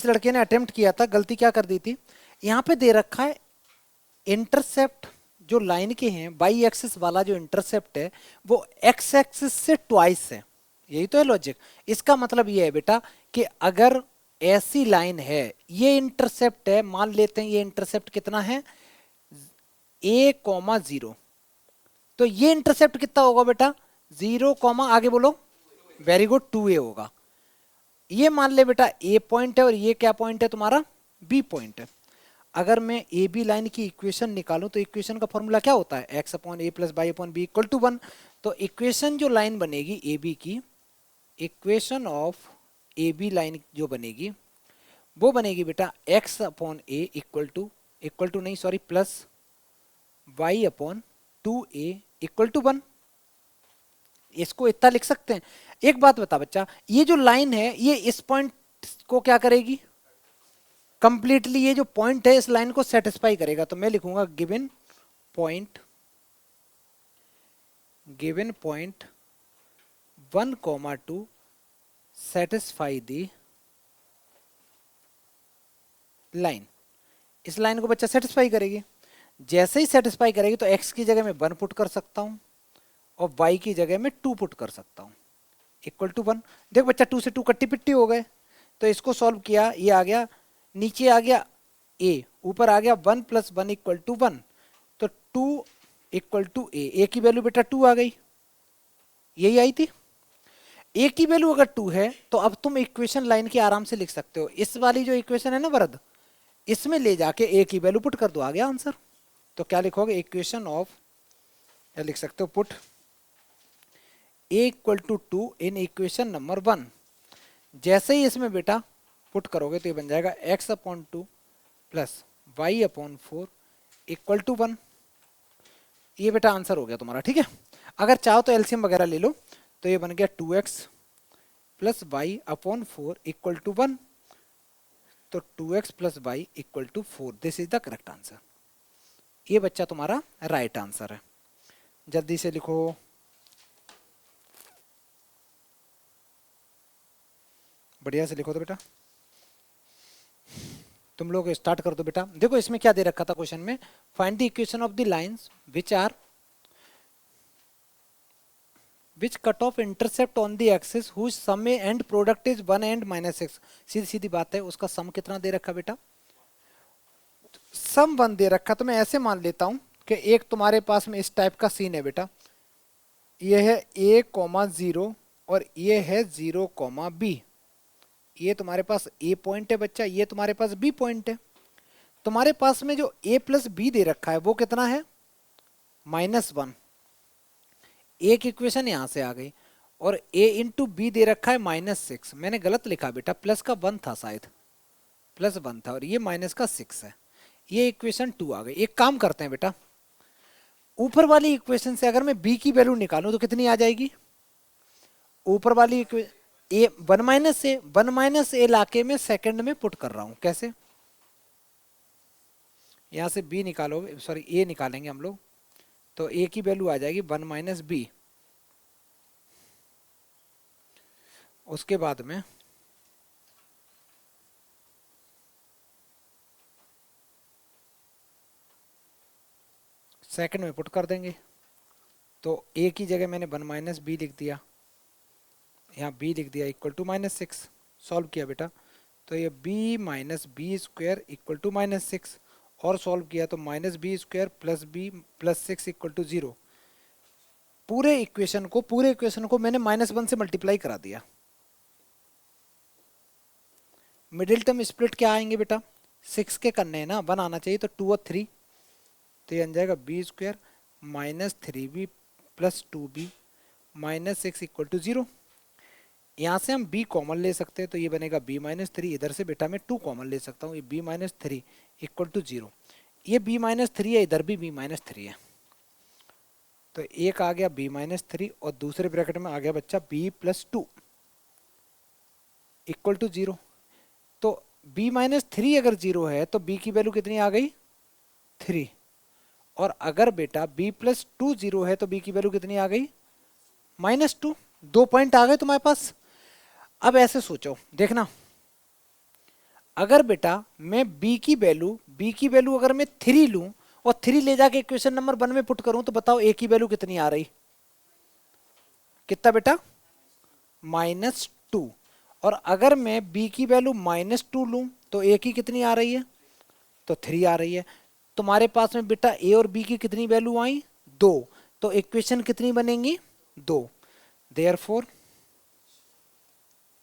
इस लड़के ने अटेम्प्ट किया था, गलती क्या कर दी थी, यहाँ पे दे रखा है इंटरसेप्ट जो लाइन के हैं, बाई एक्सिस वाला जो इंटरसेप्ट है वो एक्स एक्सिस से ट्वाइस है। यही तो है लॉजिक। इसका मतलब ये है बेटा कि अगर ऐसी लाइन है, ये इंटरसेप्ट है, मान लेते हैं ये इंटरसेप्ट कितना है, a कॉमा 0, तो ये इंटरसेप्ट कितना होगा बेटा, 0 कॉमा आगे बोलो, वेरी गुड, 2a होगा। ये मान ले बेटा a पॉइंट है और ये क्या पॉइंट है तुम्हारा, b पॉइंट है। अगर मैं ए बी लाइन की इक्वेशन निकालूं तो इक्वेशन का फॉर्मूला क्या होता है, x upon a plus y upon b equal to 1। तो इक्वेशन जो लाइन बनेगी ए बी की, equation of A B line जो बनेगी वो बनेगी बेटा x upon a equal to नहीं sorry plus Y upon 2a equal to 1। इसको इतना लिख सकते हैं। एक बात बता बच्चा, ये जो लाइन है ये इस पॉइंट को क्या करेगी, कंप्लीटली ये जो पॉइंट है इस लाइन को सेटिस्फाई करेगा। तो मैं लिखूंगा गिवन पॉइंट 1,2 सेटिस्फाई दी लाइन। इस लाइन को बच्चा सेटिस्फाई करेगी। जैसे ही सेटिस्फाई करेगी तो x की जगह में 1 पुट कर सकता हूं और y की जगह में 2 पुट कर सकता हूं इक्वल टू 1। देख बच्चा 2 से 2 कट्टी पिट्टी हो गए। तो इसको सॉल्व किया, ये आ गया, नीचे आ गया a, ऊपर आ गया 1 प्लस 1 इक्वल टू 1। तो 2 इक्वल टू a की वैल्यू बेटा 2 आ गई, यही आई थी। a की वैल्यू अगर 2 है तो अब तुम इक्वेशन लाइन के आराम से लिख सकते हो। इस वाली जो इक्वेशन है ना वरद, इसमें ले जाके a की वैल्यू पुट कर दो, आ गया आंसर। तो क्या लिखोगे, इक्वेशन ऑफ, या लिख सकते हो put a equal to 2 in equation number 1। जैसे ही इसमें बेटा पुट करोगे तो ये बन जाएगा x upon 2 plus Y upon 4 equal to 1। ये बेटा आंसर हो गया तुम्हारा, ठीक है। अगर चाहो तो एलसीएम वगैरह ले लो, तो ये बन गया 2x plus Y upon 4 equal to 1। तो 2x plus Y equal to 4, this is the correct answer. ये बच्चा तुम्हारा राइट आंसर है। जल्दी से लिखो, बढ़िया से लिखो तो बेटा, तुम लोग स्टार्ट कर दो बेटा। देखो इसमें क्या दे रखा था क्वेश्चन में, find the equation of the lines which cut off intercept on the axis whose sum and product is 1 and -6। सीधी सीधी बात है, उसका सम कितना दे रखा बेटा, सम 1 दे रखा। तो मैं ऐसे मान लेता हूं कि एक तुम्हारे पास में इस टाइप का सीन है बेटा, ये है a कॉमा 0 और ये है 0 कॉमा b। ये तुम्हारे पास a पॉइंट है बच्चा, ये तुम्हारे पास b पॉइंट है। तुम्हारे पास में जो a प्लस बी दे रखा है वो कितना है, -1। एक इक्वेशन यहां से आ गई, और a इंटू बी दे रखा है -6। मैंने गलत लिखा बेटा, प्लस का 1 था शायद, प्लस 1 था और ये माइनस का 6 है। ये इक्वेशन 2 आ गई। एक काम करते हैं बेटा, ऊपर वाली इक्वेशन से अगर मैं b की वैल्यू निकालूं तो कितनी आ जाएगी, ऊपर वाली ए 1 माइनस ए लाके में सेकंड में पुट कर रहा हूं। कैसे, यहां से b निकालोगे, सॉरी a निकालेंगे हम लोग, तो a की वैल्यू आ जाएगी 1 माइनस बी। उसके बाद में सेकंड में पुट कर देंगे। तो a की जगह मैंने 1 माइनस बी लिख दिया, यहाँ b लिख दिया इक्वल टू -6। सॉल्व किया बेटा, तो ये b minus B square equal to -6, और सॉल्व किया तो -b square plus b plus 6 equal to 0। पूरे इक्वेशन को मैंने -1 से मल्टीप्लाई करा दिया। मिडिल टर्म स्प्लिट क्या आएंगे बेटा, 6 के करने हैं ना, 1 आना चाहिए, तो 2 और 3, तो ये बन जाएगा b square minus 3b plus 2b minus 6 equal to 0। यहाँ से हम b कॉमन ले सकते हैं, तो ये बनेगा b माइनस 3। इधर से बेटा मैं 2 कॉमन ले सकता हूँ, ये b माइनस 3 इक्वल टू 0। ये b माइनस 3 है, इधर भी b माइनस 3 है, तो एक आ गया b माइनस 3 और दूसरे ब्रैकेट में आ गया बच्चा b प्लस 2 इक्वल टू 0। तो b माइनस 3 अगर 0 है तो b की वैल्यू कितनी आ गई, 3। और अगर बेटा b प्लस 2 0 है तो b की वैल्यू कितनी आ गई, -2। 2 पॉइंट आ गए तुम्हारे पास। अब ऐसे सोचो, देखना, अगर बेटा मैं बी की वैल्यू अगर मैं 3 लूं और 3 ले जाके इक्वेशन नंबर 1 में पुट करूं तो बताओ ए की वैल्यू कितनी आ रही, कितना बेटा, -2। और अगर मैं बी की वैल्यू -2 लूं तो ए की कितनी आ रही है, तो 3 आ रही है। तुम्हारे पास में बेटा ए और बी की कितनी वैल्यू आई, 2। तो इक्वेशन कितनी बनेंगी, 2। देयरफॉर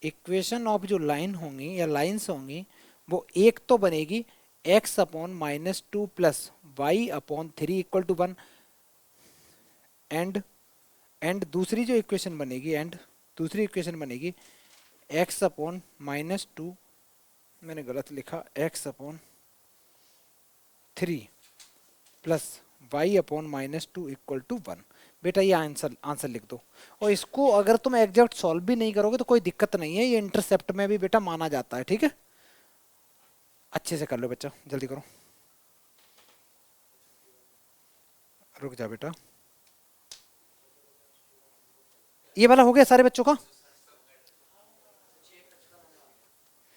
इक्वेशन ऑफ जो लाइन होंगी या लाइंस होंगी वो एक तो बनेगी x/-2 plus y/3 equal to 1, and दूसरी जो इक्वेशन बनेगी, दूसरी इक्वेशन बनेगी x/-2, मैंने गलत लिखा, x/3 plus y/-2 equal to 1। बेटा ये आंसर लिख दो। और इसको अगर तुम एग्जैक्ट सॉल्व भी नहीं करोगे तो कोई दिक्कत नहीं है, ये इंटरसेप्ट में भी बेटा माना जाता है, ठीक है। अच्छे से कर लो बच्चा, जल्दी करो, रुक जा बेटा। ये वाला हो गया सारे बच्चों का।